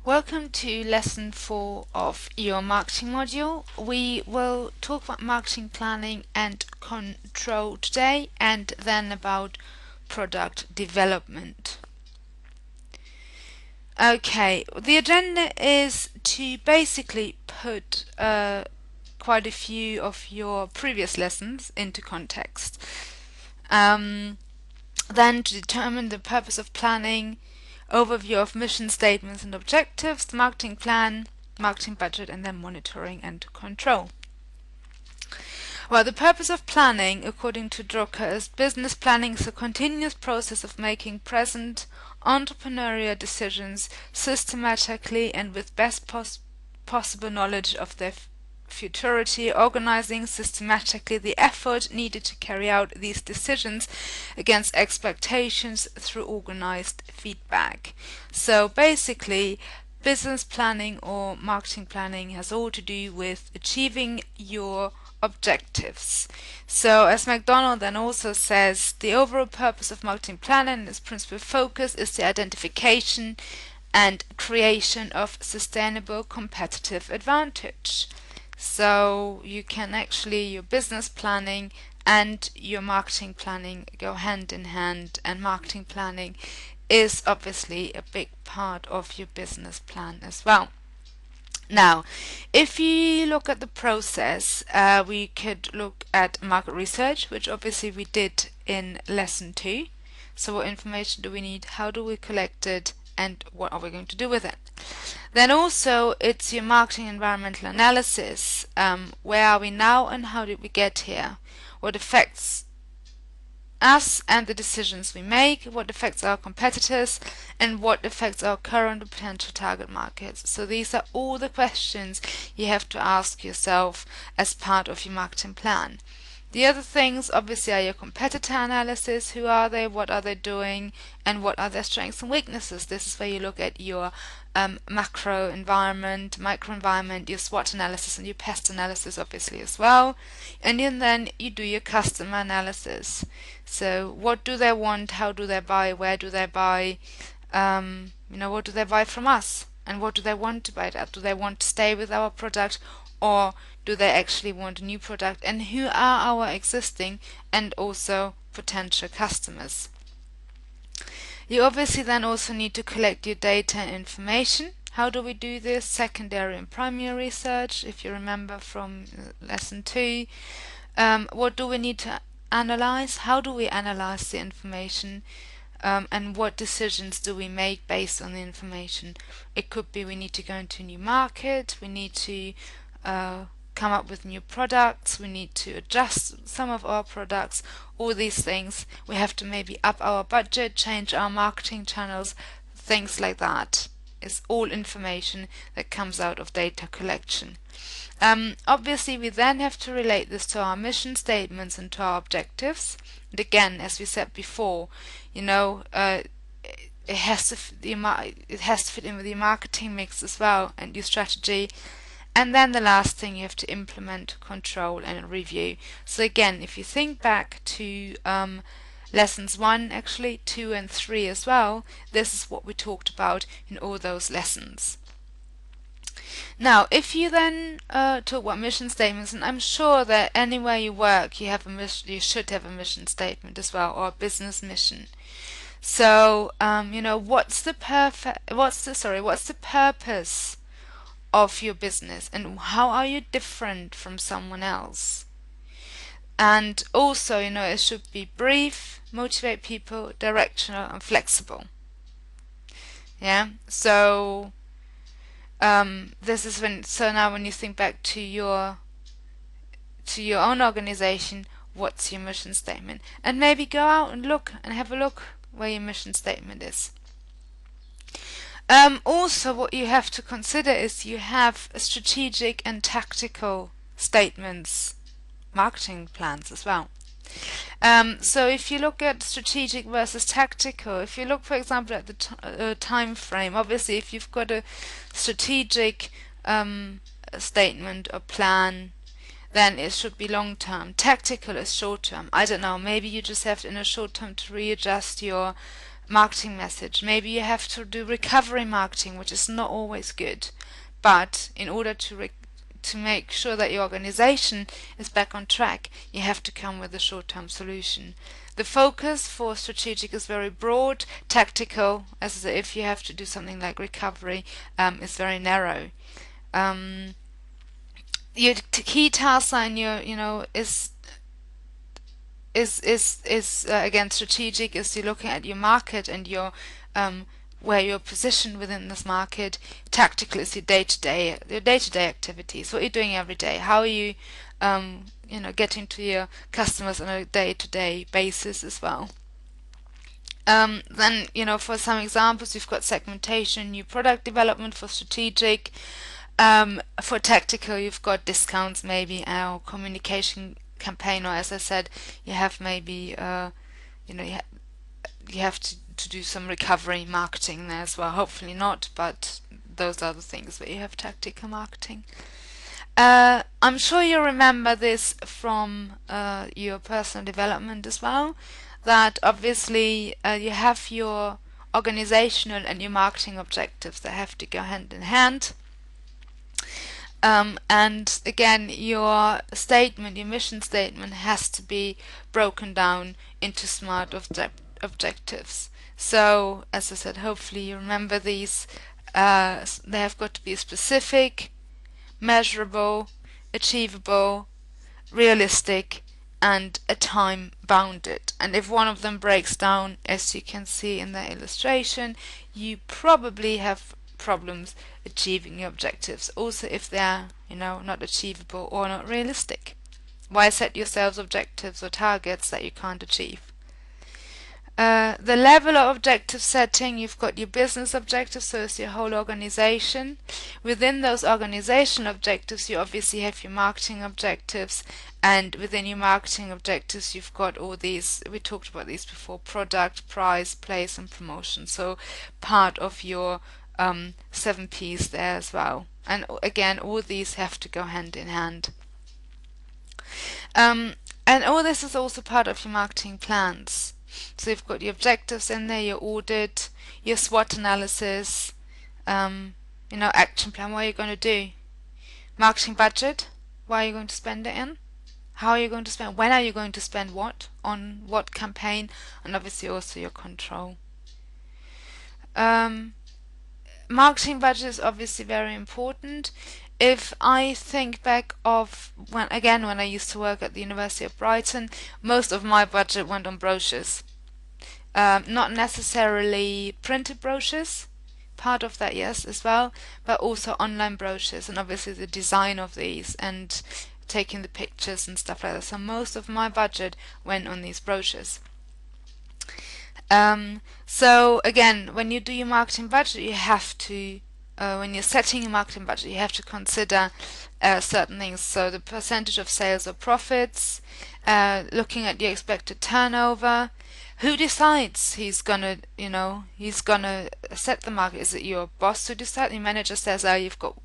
Welcome to lesson 4 of your marketing module. We will talk about marketing planning and control today and then about product development. Okay, the agenda is to basically put quite a few of your previous lessons into context. Then to determine the purpose of planning, overview of mission statements and objectives, the marketing plan, marketing budget, and then monitoring and control. Well, the purpose of planning, according to Drucker, is business planning is a continuous process of making present entrepreneurial decisions systematically and with best possible knowledge of their futurity, organizing systematically the effort needed to carry out these decisions against expectations through organized feedback. So basically, business planning or marketing planning has all to do with achieving your objectives. So as McDonald then also says, the overall purpose of marketing planning and its principal focus is the identification and creation of sustainable competitive advantage. So you can actually, your business planning and your marketing planning go hand in hand, and marketing planning is obviously a big part of your business plan as well. Now, if you look at the process, we could look at market research, which obviously we did in lesson 2. So what information do we need? How do we collect it? And what are we going to do with it? Then also it's your marketing environmental analysis. Where are we now and how did we get here? What affects us and the decisions we make, what affects our competitors, and what affects our current and potential target markets. So these are all the questions you have to ask yourself as part of your marketing plan. The other things obviously are your competitor analysis. Who are they, what are they doing, and what are their strengths and weaknesses. This is where you look at your macro environment, micro environment, your SWOT analysis, and your pest analysis obviously as well. And then you do your customer analysis. So what do they want, how do they buy, where do they buy, what do they buy from us, and what do they want to buy that? Do they want to stay with our product, or do they actually want a new product, and who are our existing and also potential customers? You obviously then also need to collect your data and information. How do we do this? Secondary and primary research, if you remember from lesson 2. What do we need to analyze? How do we analyze the information? And what decisions do we make based on the information? It could be we need to go into a new market, we need to come up with new products, we need to adjust some of our products, all these things. We have to maybe up our budget, change our marketing channels, things like that. It's all information that comes out of data collection. Obviously we then have to relate this to our mission statements and to our objectives. And again, as we said before, it has to fit in with your marketing mix as well and your strategy. And then the last thing, you have to implement, control, and review. So again, if you think back to lessons 1, actually 2 and 3 as well, this is what we talked about in all those lessons. Now, if you then talk about mission statements, and I'm sure that anywhere you work, you should have a mission statement as well, or a business mission. So, what's the purpose of your business, and how are you different from someone else? And also, it should be brief, motivate people, directional, and flexible. Yeah. So this is now when you think back to your own organization, what's your mission statement? And maybe go out and have a look where your mission statement is. Also, what you have to consider is you have strategic and tactical statements, marketing plans as well. So if you look at strategic versus tactical, if you look, for example, at the time frame, obviously if you've got a strategic statement or plan, then it should be long term. Tactical is short term. I don't know, maybe you just have in a short term to readjust your marketing message. Maybe you have to do recovery marketing, which is not always good. But in order to make sure that your organization is back on track, you have to come with a short-term solution. The focus for strategic is very broad. Tactical, as if you have to do something like recovery, is very narrow. Your key tasks in your, is again strategic. Is you're looking at your market and your where you're positioned within this market. Tactical is your day-to-day activities. What you're doing every day. How are you getting to your customers on a day-to-day basis as well. Then, for some examples, you've got segmentation, new product development for strategic. For tactical, you've got discounts, maybe our communication campaign, or as I said, you have maybe, you have to do some recovery marketing there as well. Hopefully not, but those are the things where you have tactical marketing. I'm sure you remember this from your personal development as well, that obviously you have your organizational and your marketing objectives that have to go hand in hand. And again, your mission statement has to be broken down into smart objectives. So, as I said, hopefully you remember these. They have got to be specific, measurable, achievable, realistic, and a time bounded. And if one of them breaks down, as you can see in the illustration, you probably have problems achieving your objectives, also if they're not achievable or not realistic. Why set yourselves objectives or targets that you can't achieve? The level of objective setting, you've got your business objectives, so it's your whole organization. Within those organizational objectives, you obviously have your marketing objectives, and within your marketing objectives, you've got all these, we talked about these before, product, price, place, and promotion. So part of your 7 P's there as well. And again, all these have to go hand in hand. And all this is also part of your marketing plans. So you've got your objectives in there, your audit, your SWOT analysis, action plan, what are you going to do? Marketing budget, why are you going to spend it in? How are you going to spend? When are you going to spend what? On what campaign? And obviously also your control. Marketing budget is obviously very important. If I think back of when I used to work at the University of Brighton, most of my budget went on brochures. Not necessarily printed brochures, part of that, yes, as well, but also online brochures, and obviously the design of these and taking the pictures and stuff like that. So most of my budget went on these brochures. So again, when you do your marketing budget, you have to, when you're setting your marketing budget, you have to consider certain things. So the percentage of sales or profits, looking at your expected turnover. Who decides he's gonna set the market? Is it your boss who decides? Your manager says, "Oh, you've got,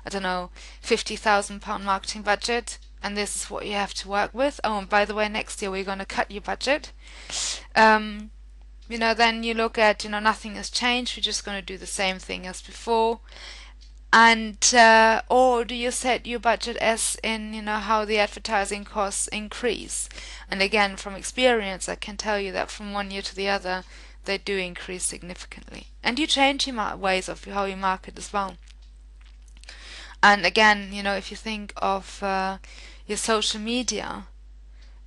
I don't know, £50,000 marketing budget, and this is what you have to work with. Oh, and by the way, next year we're gonna cut your budget." Then you look at, nothing has changed. We're just gonna do the same thing as before. And or do you set your budget as in how the advertising costs increase? And again, from experience, I can tell you that from one year to the other, they do increase significantly. And you change your ways of how you market as well. And again, if you think of your social media,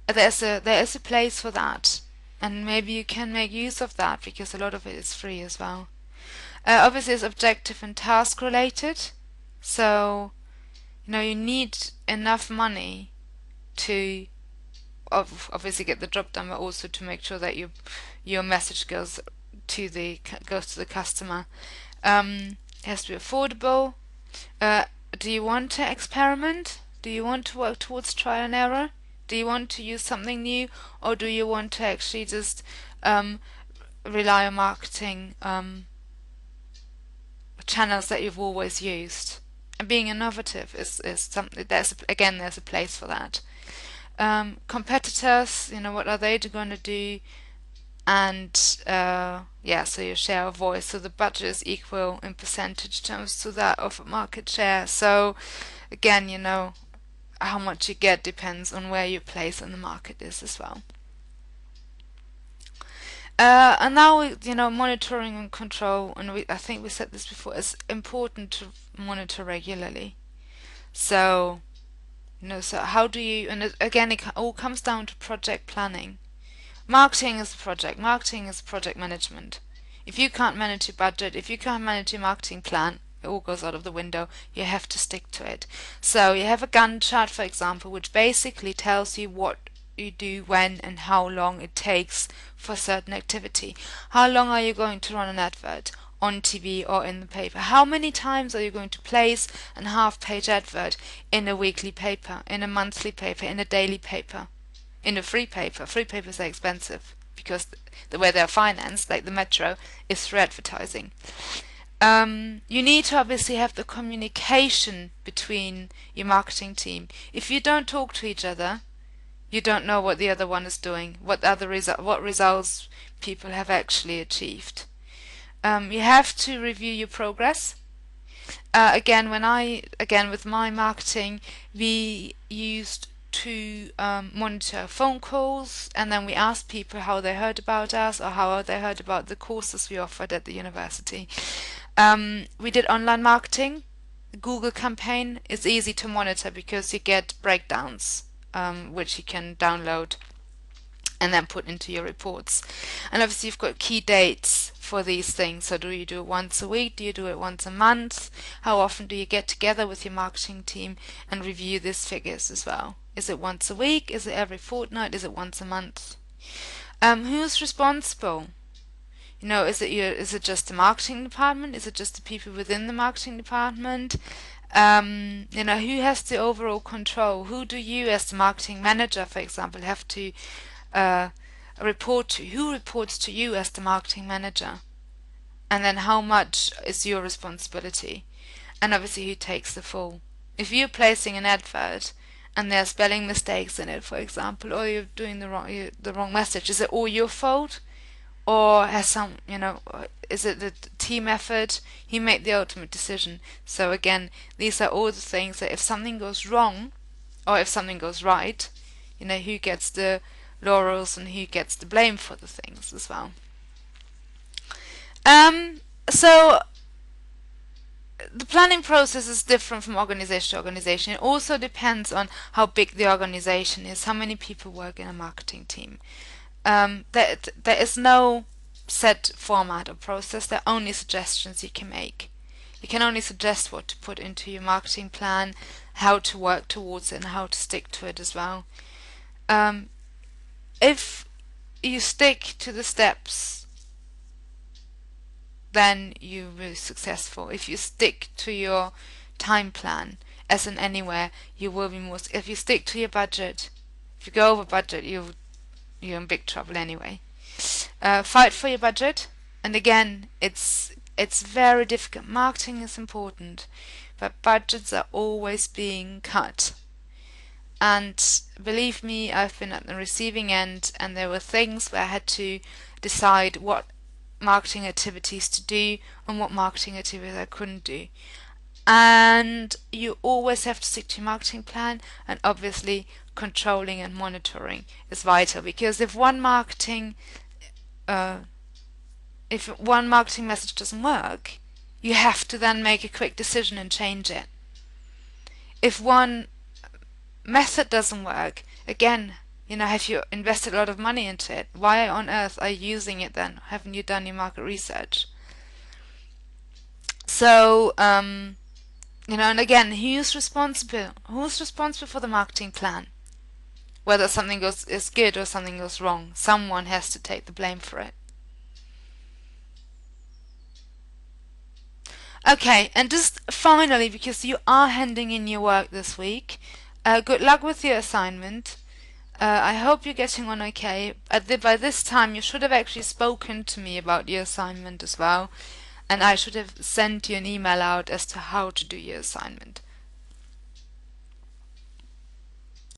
there is a place for that, and maybe you can make use of that because a lot of it is free as well. Obviously, it's objective and task related. So, you need enough money to obviously get the job done, but also to make sure that your message goes to the customer. It has to be affordable. Do you want to experiment? Do you want to work towards trial and error? Do you want to use something new, or do you want to actually just rely on marketing channels that you've always used? And being innovative is something. There's a place for that. Competitors, what are they going to do? and yeah, so your share of voice. So the budget is equal in percentage terms to that of market share. So again, how much you get depends on where your place in the market is as well. And now, monitoring and control, and I think we said this before, it's important to monitor regularly. So, so how do you, and again, it all comes down to project planning. Marketing is project management. If you can't manage your budget, if you can't manage your marketing plan, it all goes out of the window. You have to stick to it. So you have a Gantt chart, for example, which basically tells you what you do when and how long it takes for a certain activity. How long are you going to run an advert on TV or in the paper? How many times are you going to place a half-page advert in a weekly paper, in a monthly paper, in a daily paper? In a free paper. Free papers are expensive because the way they're financed, like the Metro, is through advertising. You need to obviously have the communication between your marketing team. If you don't talk to each other, you don't know what the other one is doing, what results people have actually achieved. You have to review your progress. Again, with my marketing, we used to monitor phone calls, and then we asked people how they heard about us or how they heard about the courses we offered at the university. We did online marketing. The Google campaign is easy to monitor because you get breakdowns, which you can download and then put into your reports. And obviously you've got key dates for these things. So do you do it once a week? Do you do it once a month? How often do you get together with your marketing team and review these figures as well? Is it once a week? Is it every fortnight? Is it once a month? Who's responsible? Is it just the marketing department? Is it just the people within the marketing department? Who has the overall control? Who do you, as the marketing manager, for example, have to report to? Who reports to you as the marketing manager? And then how much is your responsibility? And obviously who takes the fall? If you're placing an advert and there are spelling mistakes in it, for example, or you're doing the wrong message, is it all your fault? Or is it the team effort? He made the ultimate decision. So again, these are all the things that if something goes wrong, or if something goes right, who gets the laurels and who gets the blame for the things as well. So the planning process is different from organization to organization. It also depends on how big the organization is, how many people work in a marketing team. There is no set format or process. There are only suggestions you can make. You can only suggest what to put into your marketing plan, how to work towards it, and how to stick to it as well. If you stick to the steps, then you're really successful. If you stick to your time plan, as in anywhere, you will be more. If you stick to your budget, if you go over budget, you're in big trouble anyway. Fight for your budget, and again, it's very difficult. Marketing is important, but budgets are always being cut. And believe me, I've been at the receiving end, and there were things where I had to decide what marketing activities to do and what marketing activities I couldn't do. And you always have to stick to your marketing plan, and obviously controlling and monitoring is vital, because if one marketing message doesn't work, you have to then make a quick decision and change it. If one method doesn't work, again, have you invested a lot of money into it? Why on earth are you using it then? Haven't you done your market research? So, and again, who's responsible? Who's responsible for the marketing plan? Whether something is good or something goes wrong, someone has to take the blame for it. Okay, and just finally, because you are handing in your work this week, good luck with your assignment. I hope you're getting on okay. By this time, you should have actually spoken to me about your assignment as well, and I should have sent you an email out as to how to do your assignment.